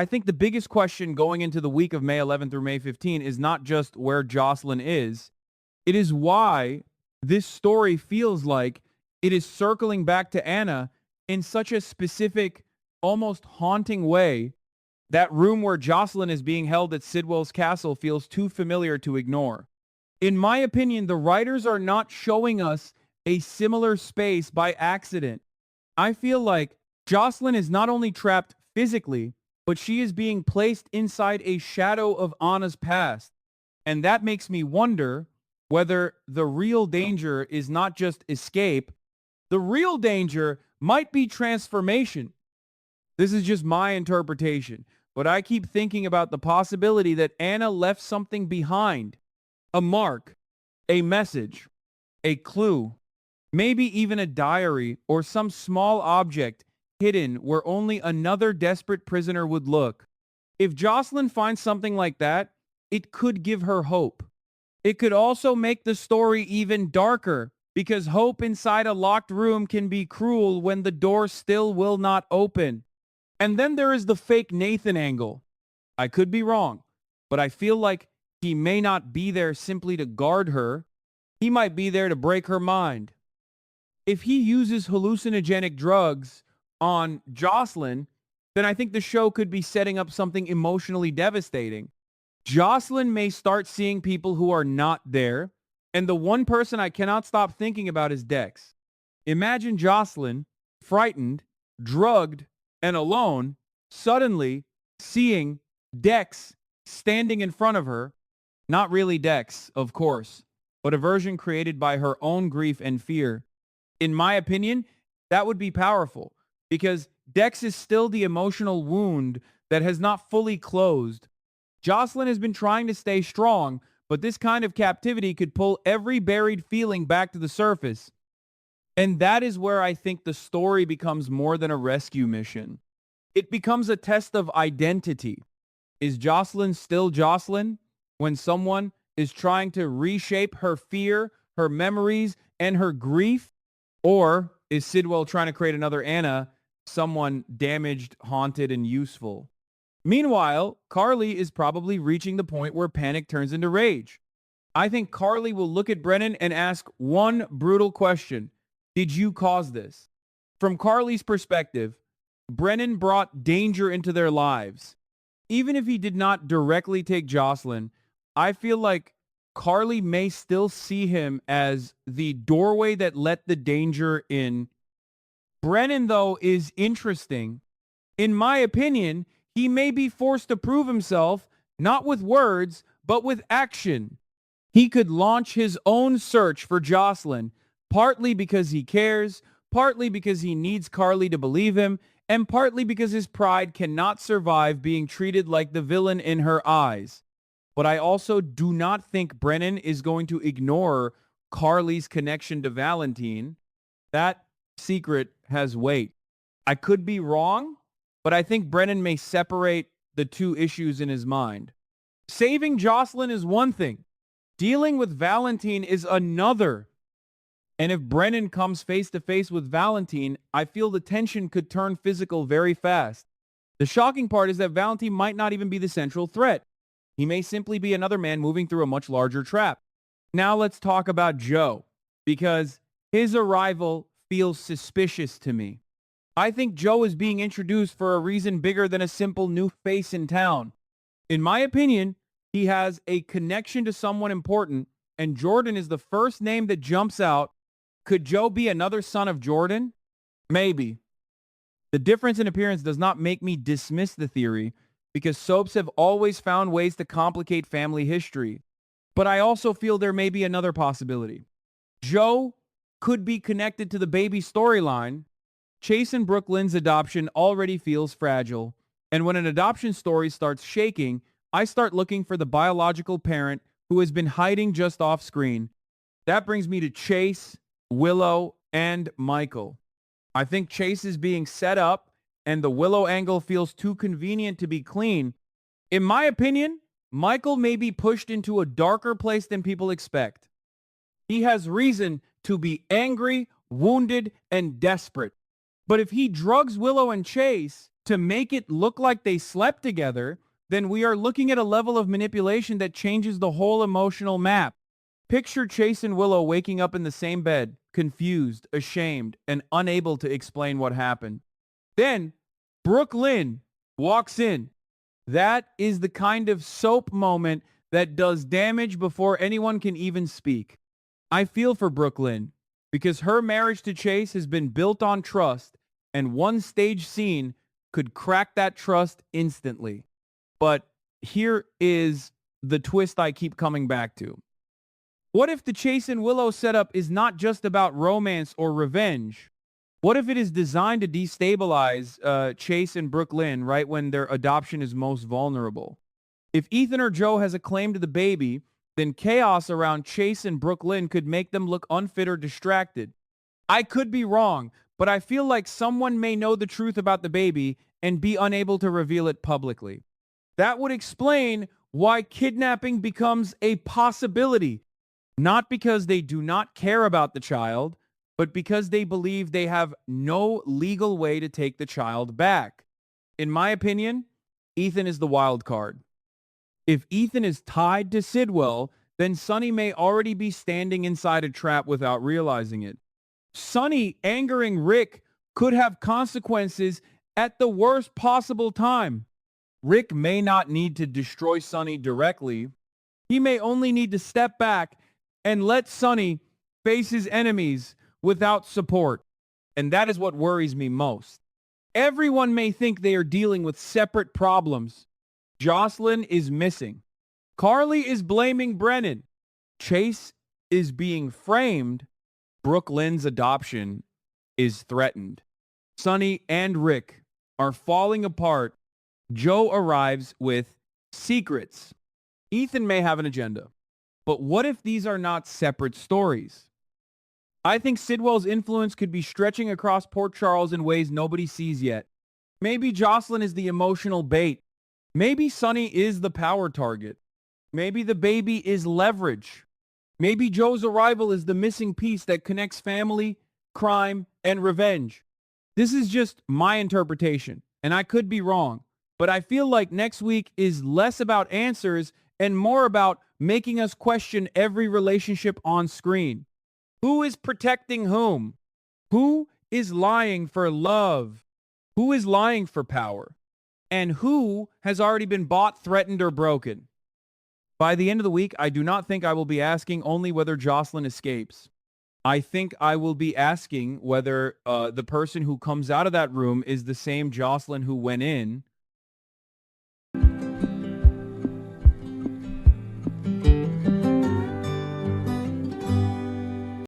I think the biggest question going into the week of May 11th through May 15th is not just where Jocelyn is. It is why this story feels like it is circling back to Anna in such a specific, almost haunting way. That room where Jocelyn is being held at Sidwell's castle feels too familiar to ignore. In my opinion, the writers are not showing us a similar space by accident. I feel like Jocelyn is not only trapped physically, but she is being placed inside a shadow of Anna's past. And that makes me wonder whether the real danger is not just escape. The real danger might be transformation. This is just my interpretation, but I keep thinking about the possibility that Anna left something behind. A mark, a message, a clue, maybe even a diary or some small object hidden where only another desperate prisoner would look. If Jocelyn finds something like that, it could give her hope. It could also make the story even darker because hope inside a locked room can be cruel when the door still will not open. And then there is the fake Nathan angle. I could be wrong, but I feel like he may not be there simply to guard her. He might be there to break her mind. If he uses hallucinogenic drugs on Jocelyn, then I think the show could be setting up something emotionally devastating. Jocelyn may start seeing people who are not there, and the one person I cannot stop thinking about is Dex. Imagine Jocelyn, frightened, drugged, and alone, suddenly seeing Dex standing in front of her. Not really Dex, of course, but a version created by her own grief and fear. In my opinion, that would be powerful because Dex is still the emotional wound that has not fully closed. Jocelyn has been trying to stay strong, but this kind of captivity could pull every buried feeling back to the surface. And that is where I think the story becomes more than a rescue mission. It becomes a test of identity. Is Jocelyn still Jocelyn when someone is trying to reshape her fear, her memories, and her grief? Or is Sidwell trying to create another Anna, someone damaged, haunted, and useful? Meanwhile, Carly is probably reaching the point where panic turns into rage. I think Carly will look at Brennan and ask one brutal question. Did you cause this? From Carly's perspective, Brennan brought danger into their lives. Even if he did not directly take Jocelyn, I feel like Carly may still see him as the doorway that let the danger in. Brennan, though, is interesting. In my opinion, he may be forced to prove himself, not with words, but with action. He could launch his own search for Jocelyn, partly because he cares, partly because he needs Carly to believe him, and partly because his pride cannot survive being treated like the villain in her eyes. But I also do not think Brennan is going to ignore Carly's connection to Valentine. That secret has weight. I could be wrong, but I think Brennan may separate the two issues in his mind. Saving Jocelyn is one thing. Dealing with Valentine is another. And if Brennan comes face to face with Valentine, I feel the tension could turn physical very fast. The shocking part is that Valentine might not even be the central threat. He may simply be another man moving through a much larger trap. Now let's talk about Joe, because his arrival feels suspicious to me. I think Joe is being introduced for a reason bigger than a simple new face in town. In my opinion, he has a connection to someone important, and Jordan is the first name that jumps out. Could Joe be another son of Jordan? Maybe. The difference in appearance does not make me dismiss the theory, because soaps have always found ways to complicate family history. But I also feel there may be another possibility. Joe could be connected to the baby storyline. Chase and Brooklyn's adoption already feels fragile, and when an adoption story starts shaking, I start looking for the biological parent who has been hiding just off screen. That brings me to Chase, Willow, and Michael. I think Chase is being set up, and the Willow angle feels too convenient to be clean. In my opinion, Michael may be pushed into a darker place than people expect. He has reason to be angry, wounded, and desperate. But if he drugs Willow and Chase, to make it look like they slept together, then we are looking at a level of manipulation that changes the whole emotional map. Picture Chase and Willow waking up in the same bed, confused, ashamed, and unable to explain what happened. Then, Brooke Lynn walks in. That is the kind of soap moment that does damage before anyone can even speak. I feel for Brooke Lynn because her marriage to Chase has been built on trust, and one stage scene could crack that trust instantly. But here is the twist I keep coming back to. What if the Chase and Willow setup is not just about romance or revenge? What if it is designed to destabilize Chase and Brooke Lynn right when their adoption is most vulnerable? If Ethan or Joe has a claim to the baby, then chaos around Chase and Brooke Lynn could make them look unfit or distracted. I could be wrong, but I feel like someone may know the truth about the baby and be unable to reveal it publicly. That would explain why kidnapping becomes a possibility, not because they do not care about the child, but because they believe they have no legal way to take the child back. In my opinion, Ethan is the wild card. If Ethan is tied to Sidwell, then Sonny may already be standing inside a trap without realizing it. Sonny angering Rick could have consequences at the worst possible time. Rick may not need to destroy Sonny directly. He may only need to step back and let Sonny face his enemies without support. And that is what worries me most. Everyone may think they are dealing with separate problems. Jocelyn is missing. Carly is blaming Brennan. Chase is being framed. Brooke Lynn's adoption is threatened. Sonny and Rick are falling apart. Joe arrives with secrets. Ethan may have an agenda. But what if these are not separate stories? I think Sidwell's influence could be stretching across Port Charles in ways nobody sees yet. Maybe Jocelyn is the emotional bait. Maybe Sonny is the power target. Maybe the baby is leverage. Maybe Joe's arrival is the missing piece that connects family, crime, and revenge. This is just my interpretation, and I could be wrong. But I feel like next week is less about answers and more about making us question every relationship on screen. Who is protecting whom? Who is lying for love? Who is lying for power? And who has already been bought, threatened, or broken? By the end of the week, I do not think I will be asking only whether Jocelyn escapes. I think I will be asking whether the person who comes out of that room is the same Jocelyn who went in,